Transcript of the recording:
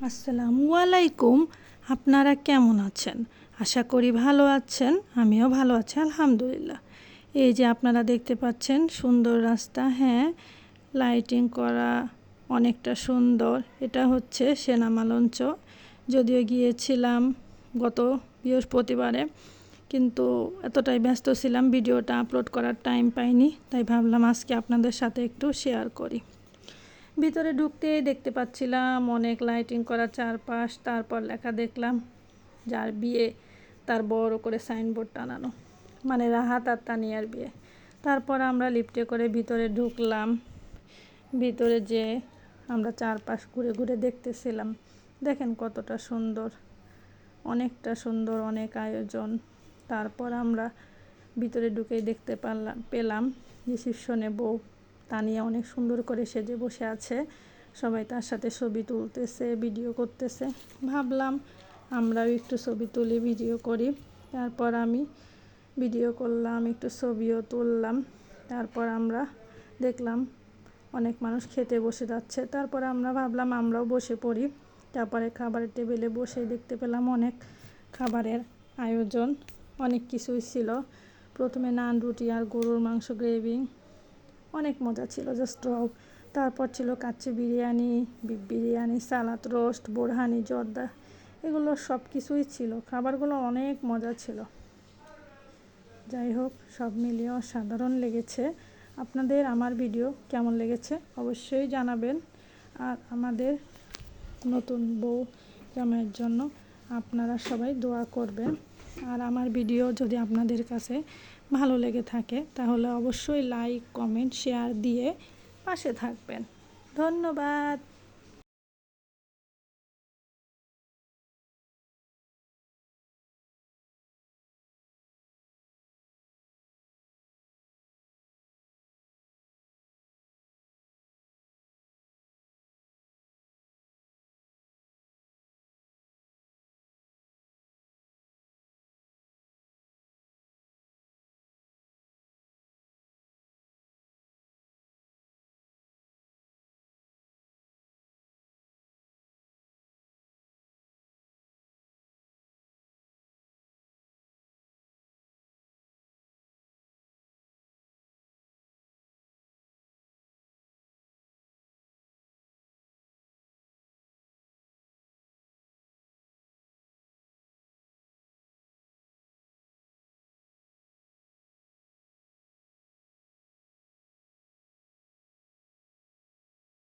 আসসালামু আলাইকুম। আপনারা কেমন আছেন? আশা করি ভালো আছেন। আমিও ভালো আছি আলহামদুলিল্লাহ। এই যে আপনারা দেখতে পাচ্ছেন সুন্দর রাস্তা, হ্যাঁ, লাইটিং করা, অনেকটা সুন্দর। এটা হচ্ছে সেনামা লঞ্চ। যদিও গিয়েছিলাম গত বৃহস্পতিবারে, কিন্তু এতটাই ব্যস্ত ছিলাম ভিডিওটা আপলোড করার টাইম পাইনি, তাই ভাবলাম আজকে আপনাদের সাথে একটু শেয়ার করি। ভিতরে ঢুকতেই দেখতে পাচ্ছিলাম অনেক লাইটিং করা চারপাশ। তারপর লেখা দেখলাম, যার বিয়ে তার বড় করে সাইনবোর্ড টানানো, মানে রাহাত আর তানিয়ার বিয়ে। তারপর আমরা লিফটে করে ভিতরে ঢুকলাম। ভিতরে যে আমরা চারপাশ ঘুরে ঘুরে দেখতেছিলাম। দেখেন কতটা সুন্দর, অনেকটা সুন্দর, অনেক আয়োজন। তারপর আমরা ভিতরে ঢুকেই দেখতে পেলাম রিসেপশনে বউ তানিয়া অনেক সুন্দর করে সেজে বসে আছে। সবাই তার সাথে ছবি তুলতেছে, ভিডিও করতেছে। ভাবলাম আমরাও একটু ছবি তুলি, ভিডিও করি। তারপর আমি ভিডিও করলাম, একটু ছবিও তুললাম। তারপর আমরা দেখলাম অনেক মানুষ খেতে বসে যাচ্ছে। তারপর আমরা ভাবলাম আমরাও বসে পড়ি। তারপরে খাবারের টেবিলে বসে দেখতে পেলাম অনেক খাবারের আয়োজন, অনেক কিছুই ছিল। প্রথমে নান, রুটি আর গরুর মাংস গ্রেভি, অনেক মজা ছিল, জাস্ট ওয়াও। তারপর ছিল কাচ্চি বিরিয়ানি, বিফ বিরিয়ানি, সালাদ, রোস্ট, বোরহানি, জর্দা, এগুলো সব কিছুই ছিল। খাবারগুলো অনেক মজা ছিল। যাই হোক, সব মিলিয়ে অসাধারণ লেগেছে। আপনাদের আমার ভিডিও কেমন লেগেছে অবশ্যই জানাবেন। আর আমাদের নতুন বউ জামাইয়ের জন্য আপনারা সবাই দোয়া করবেন। আর আমার ভিডিও যদি আপনাদের কাছে ভালো লেগে থাকে তাহলে অবশ্যই লাইক, কমেন্ট, শেয়ার দিয়ে পাশে থাকবেন। ধন্যবাদ।